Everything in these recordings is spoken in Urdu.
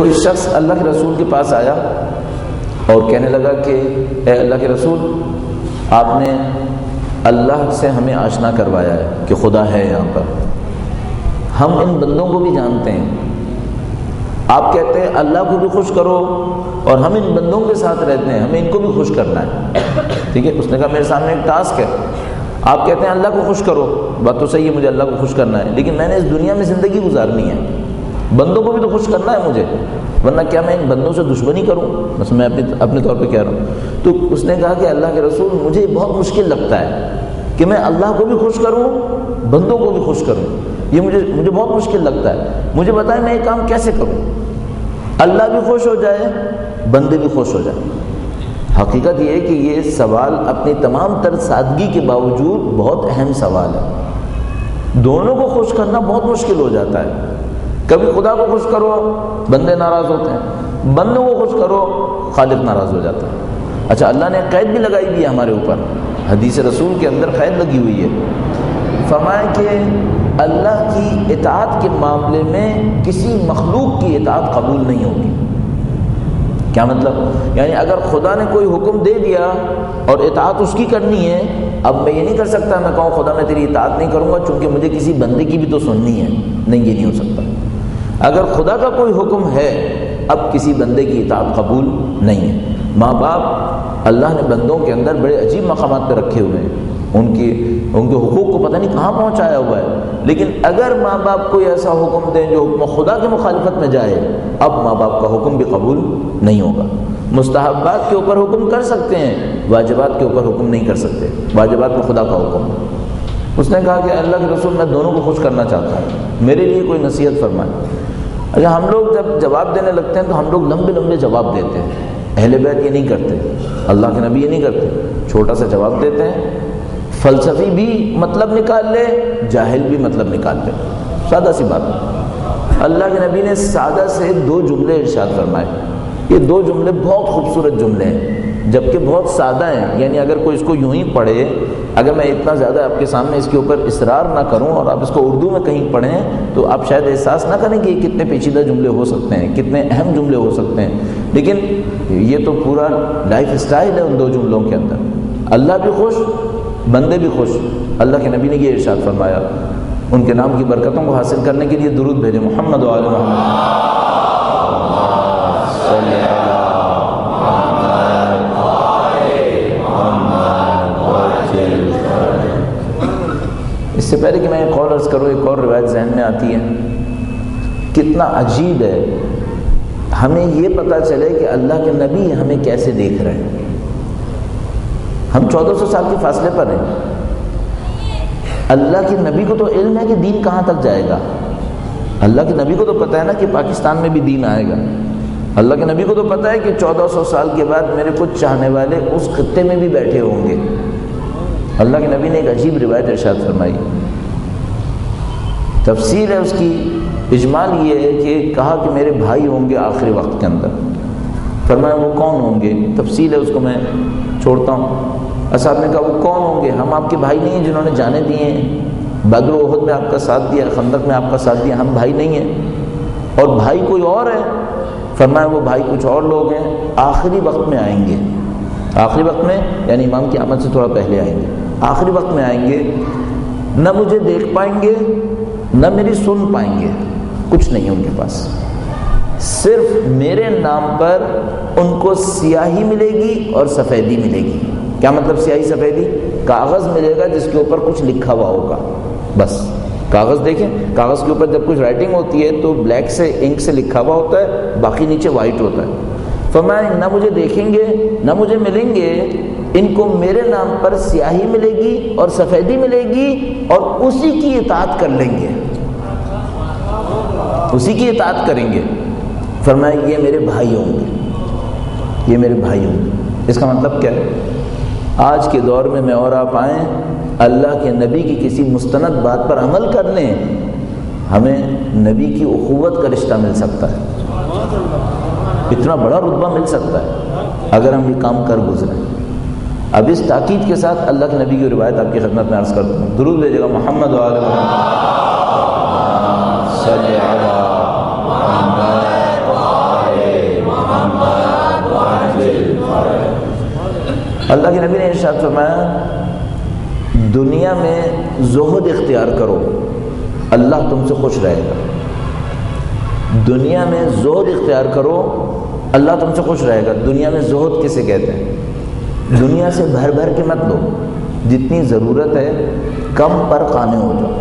کوئی شخص اللہ کے رسول کے پاس آیا اور کہنے لگا کہ اے اللہ کے رسول، آپ نے اللہ سے ہمیں آشنا کروایا ہے کہ خدا ہے یہاں پر، ہم ان بندوں کو بھی جانتے ہیں، آپ کہتے ہیں اللہ کو بھی خوش کرو اور ہم ان بندوں کے ساتھ رہتے ہیں، ہمیں ان کو بھی خوش کرنا ہے، ٹھیک ہے۔ اس نے کہا میرے سامنے ایک ٹاسک ہے، آپ کہتے ہیں اللہ کو خوش کرو، بات تو صحیح ہے، مجھے اللہ کو خوش کرنا ہے، لیکن میں نے اس دنیا میں زندگی گزارنی ہے، بندوں کو بھی تو خوش کرنا ہے مجھے، ورنہ کیا میں ان بندوں سے دشمنی کروں؟ بس میں اپنے طور پہ کہہ رہا ہوں۔ تو اس نے کہا کہ اللہ کے رسول، مجھے بہت مشکل لگتا ہے کہ میں اللہ کو بھی خوش کروں، بندوں کو بھی خوش کروں، یہ مجھے بہت مشکل لگتا ہے، مجھے بتائیں میں یہ کام کیسے کروں؟ اللہ بھی خوش ہو جائے، بندے بھی خوش ہو جائیں۔ حقیقت یہ ہے کہ یہ سوال اپنی تمام تر سادگی کے باوجود بہت اہم سوال ہے۔ دونوں کو خوش کرنا بہت مشکل ہو جاتا ہے۔ کبھی خدا کو خوش کرو، بندے ناراض ہوتے ہیں، بندوں کو خوش کرو، خالق ناراض ہو جاتا ہے۔ اچھا، اللہ نے قید بھی لگائی دی ہے ہمارے اوپر، حدیث رسول کے اندر قید لگی ہوئی ہے، فرمایا کہ اللہ کی اطاعت کے معاملے میں کسی مخلوق کی اطاعت قبول نہیں ہوگی۔ کیا مطلب؟ یعنی اگر خدا نے کوئی حکم دے دیا اور اطاعت اس کی کرنی ہے، اب میں یہ نہیں کر سکتا میں کہوں خدا میں تیری اطاعت نہیں کروں گا چونکہ مجھے کسی بندے کی بھی تو سننی ہے، نہیں، یہ نہیں ہو سکتا۔ اگر خدا کا کوئی حکم ہے، اب کسی بندے کی اطاعت قبول نہیں ہے۔ ماں باپ اللہ نے بندوں کے اندر بڑے عجیب مقامات پہ رکھے ہوئے ہیں، ان کے حقوق کو پتہ نہیں کہاں پہنچایا ہوا ہے، لیکن اگر ماں باپ کوئی ایسا حکم دیں جو حکم خدا کی مخالفت میں جائے، اب ماں باپ کا حکم بھی قبول نہیں ہوگا۔ مستحبات کے اوپر حکم کر سکتے ہیں، واجبات کے اوپر حکم نہیں کر سکتے، واجبات میں خدا کا حکم۔ اس نے کہا کہ اللہ کے رسول، میں دونوں کو خوش کرنا چاہتا ہوں، میرے لیے کوئی نصیحت فرمائیں۔ اچھا، ہم لوگ جب جواب دینے لگتے ہیں تو ہم لوگ لمبے لمبے جواب دیتے ہیں، اہل بیت یہ نہیں کرتے، اللہ کے نبی یہ نہیں کرتے، چھوٹا سا جواب دیتے ہیں، فلسفی بھی مطلب نکال لے، جاہل بھی مطلب نکال لے، سادہ سی بات ہے۔ اللہ کے نبی نے سادہ سے 2 جملے ارشاد فرمائے، یہ 2 جملے بہت خوبصورت جملے ہیں جبکہ بہت سادہ ہیں، یعنی اگر کوئی اس کو یوں ہی پڑھے، اگر میں اتنا زیادہ آپ کے سامنے اس کے اوپر اصرار نہ کروں اور آپ اس کو اردو میں کہیں پڑھیں تو آپ شاید احساس نہ کریں کہ یہ کتنے پیچیدہ جملے ہو سکتے ہیں، کتنے اہم جملے ہو سکتے ہیں، لیکن یہ تو پورا لائف سٹائل ہے ان 2 جملوں کے اندر۔ اللہ بھی خوش، بندے بھی خوش۔ اللہ کے نبی نے یہ ارشاد فرمایا، ان کے نام کی برکتوں کو حاصل کرنے کے لیے درود بھیجیں، محمد و آل محمد۔ اس سے پہلے کہ میں ایک اور عرض کروں، ایک اور روایت ذہن میں آتی ہے، کتنا عجیب ہے ہمیں یہ پتہ چلے کہ اللہ کے نبی ہمیں کیسے دیکھ رہے ہیں۔ ہم 1400 سال کے فاصلے پر ہیں، اللہ کے نبی کو تو علم ہے کہ دین کہاں تک جائے گا، اللہ کے نبی کو تو پتہ ہے نا کہ پاکستان میں بھی دین آئے گا، اللہ کے نبی کو تو پتہ ہے کہ 1400 سال کے بعد میرے کچھ چاہنے والے اس خطے میں بھی بیٹھے ہوں گے۔ اللہ کے نبی نے ایک عجیب روایت ارشاد فرمائی، تفصیل ہے اس کی، اجمال یہ ہے کہ کہا کہ میرے بھائی ہوں گے آخری وقت کے اندر، فرمایا وہ کون ہوں گے؟ تفصیل ہے اس کو میں چھوڑتا ہوں۔ اصحاب نے کہا وہ کون ہوں گے؟ ہم آپ کے بھائی نہیں ہیں جنہوں نے جانیں دیے ہیں، بدر و احد میں آپ کا ساتھ دیا، خندق میں آپ کا ساتھ دیا، ہم بھائی نہیں ہیں، اور بھائی کوئی اور ہے؟ فرمایا وہ بھائی کچھ اور لوگ ہیں، آخری وقت میں آئیں گے، آخری وقت میں یعنی امام کی آمد سے تھوڑا پہلے آئیں گے، آخری وقت میں آئیں گے، نہ مجھے دیکھ پائیں گے نہ میری سن پائیں گے، کچھ نہیں ان کے پاس، صرف میرے نام پر ان کو سیاہی ملے گی اور سفیدی ملے گی۔ کیا مطلب سیاہی سفیدی؟ کاغذ ملے گا جس کے اوپر کچھ لکھا ہوا ہوگا، بس کاغذ دیکھیں، کاغذ کے اوپر جب کچھ رائٹنگ ہوتی ہے تو بلیک سے انک سے لکھا ہوا ہوتا ہے، باقی نیچے وائٹ ہوتا ہے۔ فرمایا نہ مجھے دیکھیں گے نہ مجھے ملیں گے، ان کو میرے نام پر سیاہی ملے گی اور سفیدی ملے گی اور اسی کی اطاعت کر لیں گے، اسی کی اطاعت کریں گے۔ فرمایا یہ میرے بھائی ہوں گے، یہ میرے بھائی ہوں گے۔ اس کا مطلب کیا ہے؟ آج کے دور میں میں اور آپ آئیں، اللہ کے نبی کی کسی مستند بات پر عمل کر لیں، ہمیں نبی کی اخوت کا رشتہ مل سکتا ہے، اتنا بڑا رتبہ مل سکتا ہے اگر ہم یہ کام کر گزریں۔ اب اس تاکید کے ساتھ اللہ کے نبی کی روایت آپ کی خدمت میں عرض کرتا ہوں، درود بھیجیے گا، محمد و آل محمد صلی اللہ اللہ کے نبی نے ارشاد فرمایا دنیا میں زہد اختیار کرو اللہ تم سے خوش رہے گا. دنیا میں زہد اختیار کرو اللہ تم سے خوش رہے گا. دنیا میں زہد کسے کہتے ہیں؟ دنیا سے بھر بھر کے مت لو، جتنی ضرورت ہے کم پر قانے ہو جاؤ.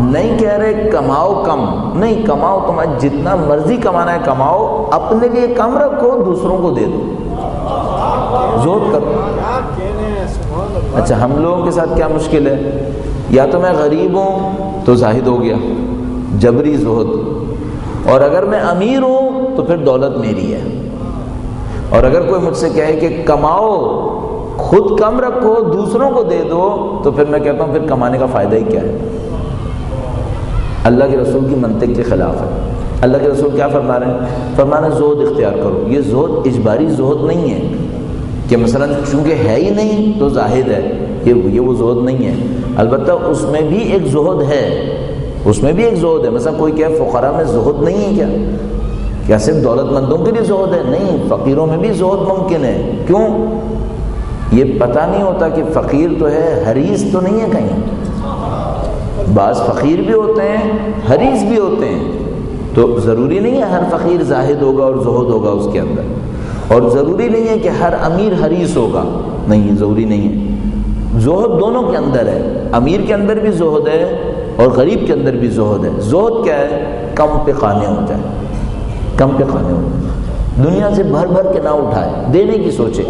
نہیں کہہ رہے کماؤ کم، نہیں، کماؤ تمہیں جتنا مرضی کمانا ہے کماؤ، اپنے لیے کم رکھو، دوسروں کو دے دو، زہد کرو. اچھا، ہم لوگوں کے ساتھ کیا مشکل ہے؟ یا تو میں غریب ہوں تو زاہد ہو گیا، جبری زہد، اور اگر میں امیر ہوں تو پھر دولت میری ہے. اور اگر کوئی مجھ سے کہے کہ کماؤ خود کم رکھو دوسروں کو دے دو، تو پھر میں کہتا ہوں پھر کمانے کا فائدہ ہی کیا ہے؟ اللہ کے رسول کی منطق کے خلاف ہے. اللہ کے رسول کیا فرما رہے ہیں؟ فرما رہے ہیں زہد اختیار کرو. یہ زہد اجباری زہد نہیں ہے کہ مثلا چونکہ ہے ہی نہیں تو زاہد ہے، یہ وہ زہد نہیں ہے. البتہ اس میں بھی ایک زہد ہے، اس میں بھی ایک زہد ہے. مثلا کوئی کہ فقراء میں زہد نہیں ہے کیا صرف دولت مندوں کے لیے زہد ہے؟ نہیں، فقیروں میں بھی زہد ممکن ہے. کیوں؟ یہ پتہ نہیں ہوتا کہ فقیر تو ہے، حریص تو نہیں ہے کہیں. بعض فقیر بھی ہوتے ہیں، حریص بھی ہوتے ہیں. تو ضروری نہیں ہے ہر فقیر زاہد ہوگا اور زہد ہوگا اس کے اندر، اور ضروری نہیں ہے کہ ہر امیر حریص ہوگا، نہیں، ضروری نہیں ہے. زہد دونوں کے اندر ہے، امیر کے اندر بھی زہد ہے اور غریب کے اندر بھی زہد ہے. زہد کیا ہے؟ کم پہ قانے ہو جائے، کم پہ قانے ہو جائے، دنیا سے بھر بھر کے نہ اٹھائے، دینے کی سوچے،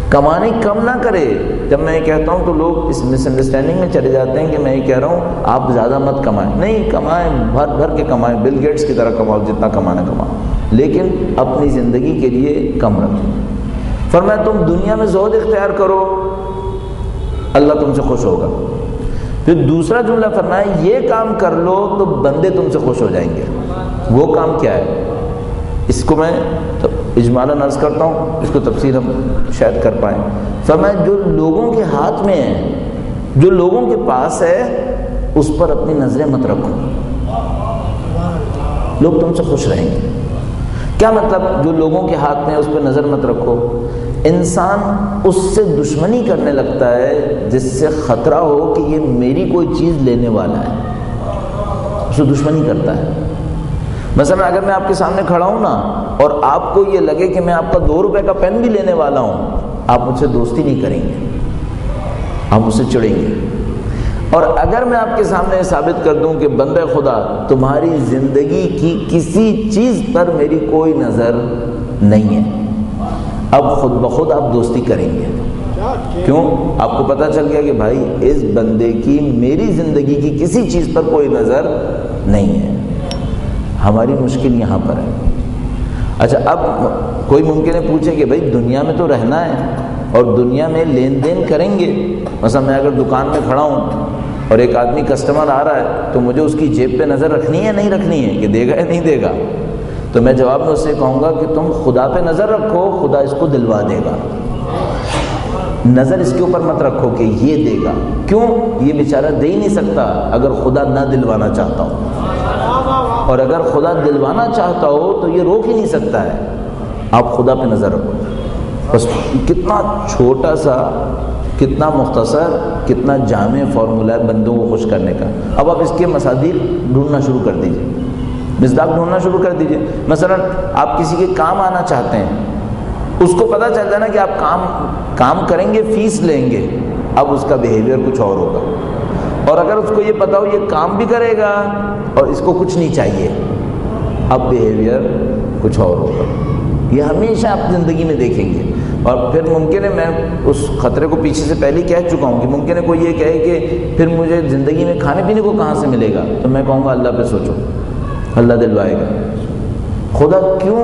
کمانے کم نہ کرے. جب میں یہ کہتا ہوں تو لوگ اس مس انڈرسٹینڈنگ میں چلے جاتے ہیں کہ میں یہ کہہ رہا ہوں آپ زیادہ مت کمائیں. نہیں، کمائیں، بھر بھر کے کمائیں، بل گیٹس کی طرح کماؤ، جتنا کمانا کماؤ، لیکن اپنی زندگی کے لیے کم رکھو. فرمایا تم دنیا میں زہد اختیار کرو اللہ تم سے خوش ہوگا. پھر دوسرا جملہ فرمایا یہ کام کر لو تو بندے تم سے خوش ہو جائیں گے. وہ کام کیا ہے؟ اس کو میں اجمالاً عرض کرتا ہوں، اس کو تفصیل ہم شاید کر پائیں. فرمایا جو لوگوں کے ہاتھ میں ہے، جو لوگوں کے پاس ہے، اس پر اپنی نظریں مت رکھو، لوگ تم سے خوش رہیں گے. کیا مطلب جو لوگوں کے ہاتھ میں ہے اس پہ نظر مت رکھو؟ انسان اس سے دشمنی کرنے لگتا ہے جس سے خطرہ ہو کہ یہ میری کوئی چیز لینے والا ہے، اس سے دشمنی کرتا ہے. مثلا اگر میں آپ کے سامنے کھڑا ہوں نا اور آپ کو یہ لگے کہ میں آپ کا 2 روپے کا پین بھی لینے والا ہوں، آپ مجھ سے دوستی نہیں کریں گے، آپ مجھ سے چڑھیں گے. اور اگر میں آپ کے سامنے ثابت کر دوں کہ بندہ خدا تمہاری زندگی کی کسی چیز پر میری کوئی نظر نہیں ہے، اب خود بخود آپ دوستی کریں گے. کیوں؟ آپ کو پتہ چل گیا کہ بھائی اس بندے کی میری زندگی کی کسی چیز پر کوئی نظر نہیں ہے. ہماری مشکل یہاں پر ہے. اچھا، اب کوئی ممکن ہے پوچھے کہ بھائی دنیا میں تو رہنا ہے اور دنیا میں لین دین کریں گے. مثلا میں اگر دکان میں کھڑا ہوں اور ایک آدمی کسٹمر آ رہا ہے تو مجھے اس کی جیب پہ نظر رکھنی ہے نہیں رکھنی ہے کہ دے گا یا نہیں دے گا؟ تو میں جواب میں اس سے کہوں گا کہ تم خدا پہ نظر رکھو، خدا اس کو دلوا دے گا. نظر اس کے اوپر مت رکھو کہ یہ دے گا. کیوں؟ یہ بیچارہ دے ہی نہیں سکتا اگر خدا نہ دلوانا چاہتا ہو، اور اگر خدا دلوانا چاہتا ہو تو یہ روک ہی نہیں سکتا ہے. آپ خدا پہ نظر رکھو. بس کتنا چھوٹا سا، کتنا مختصر، کتنا جامع فارمولہ ہے بندوں کو خوش کرنے کا. اب آپ اس کے مصادیق ڈھونڈنا شروع کر دیجئے، مصداق ڈھونڈنا شروع کر دیجئے. مثلا آپ کسی کے کام آنا چاہتے ہیں، اس کو پتہ چل جائے نا کہ آپ کام کریں گے، فیس لیں گے، اب اس کا بیہیویئر کچھ اور ہوگا. اور اگر اس کو یہ پتا ہو یہ کام بھی کرے گا اور اس کو کچھ نہیں چاہیے، اب بیہیویئر کچھ اور ہوگا. یہ ہمیشہ آپ زندگی میں دیکھیں گے. اور پھر ممکن ہے، میں اس خطرے کو پیچھے سے پہلے کہہ چکا ہوں کہ ممکن ہے کوئی یہ کہے کہ پھر مجھے زندگی میں کھانے پینے کو کہاں سے ملے گا، تو میں کہوں گا اللہ پہ سوچو، اللہ دلوائے گا. خدا کیوں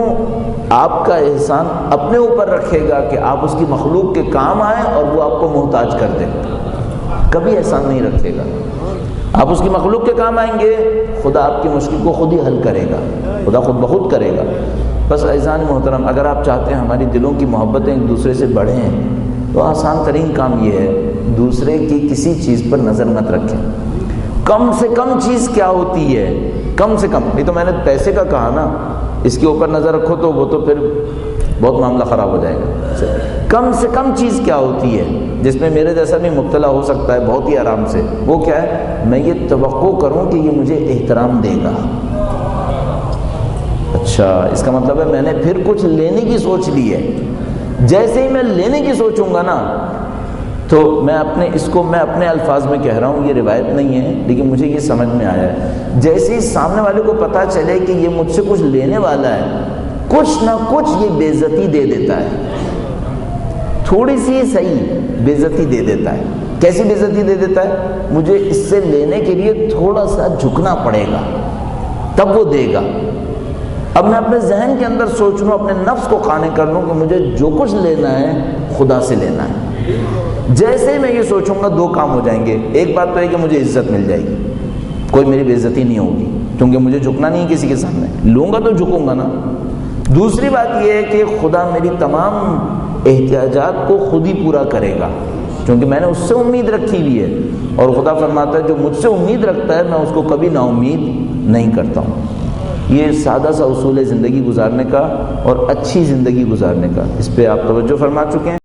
آپ کا احسان اپنے اوپر رکھے گا کہ آپ اس کی مخلوق کے کام آئیں اور وہ آپ کو محتاج کر دیں؟ کبھی احسان نہیں رکھے گا. آپ اس کی مخلوق کے کام آئیں گے، خدا آپ کی مشکل کو خود ہی حل کرے گا، خدا خود بخود کرے گا. بس عزیزان محترم، اگر آپ چاہتے ہیں ہماری دلوں کی محبتیں ایک دوسرے سے بڑھیں تو آسان ترین کام یہ ہے دوسرے کی کسی چیز پر نظر مت رکھیں. کم سے کم چیز کیا ہوتی ہے؟ کم سے کم. نہیں تو میں نے پیسے کا کہا نا، اس کے اوپر نظر رکھو تو وہ تو پھر بہت معاملہ خراب ہو جائے گا۔ کم سے کم چیز کیا ہوتی ہے جس میں میرے جیسا بھی مبتلا ہو سکتا ہے بہت ہی آرام سے، وہ کیا ہے؟ میں یہ توقع کروں کہ یہ مجھے احترام دے گا۔ اچھا، اس کا مطلب ہے میں نے پھر کچھ لینے کی سوچ لی ہے۔ جیسے ہی میں لینے کی سوچوں گا نا تو میں اپنے الفاظ میں کہہ رہا ہوں، یہ روایت نہیں ہے لیکن مجھے یہ سمجھ میں آیا ہے، جیسے ہی سامنے والے کو پتہ چلے کہ یہ مجھ سے کچھ لینے والا ہے، کچھ نہ کچھ یہ بے عزتی دے دیتا ہے، تھوڑی سی صحیح بے عزتی دے دیتا ہے۔ کیسی بے عزتی دے دیتا ہے؟ مجھے اس سے لینے کے لیے تھوڑا سا جھکنا پڑے گا تب وہ دے گا۔ اب میں اپنے ذہن کے اندر سوچ لوں، اپنے نفس کو قانع کر لوں کہ مجھے جو کچھ لینا ہے خدا سے لینا ہے۔ جیسے ہی میں یہ سوچوں گا دو کام ہو جائیں گے۔ ایک بات تو ہے کہ مجھے عزت مل جائے گی، کوئی میری بے عزتی نہیں ہوگی کیونکہ مجھے جھکنا نہیں ہے کسی کے سامنے، لوں گا تو جھکوں گا نا۔ دوسری بات یہ ہے کہ خدا میری تمام احتیاجات کو خود ہی پورا کرے گا کیونکہ میں نے اس سے امید رکھی ہوئی ہے، اور خدا فرماتا ہے جو مجھ سے امید رکھتا ہے میں اس کو کبھی نا امید نہیں کرتا ہوں۔ یہ سادہ سا اصول ہے زندگی گزارنے کا اور اچھی زندگی گزارنے کا، اس پہ آپ توجہ فرما چکے ہیں۔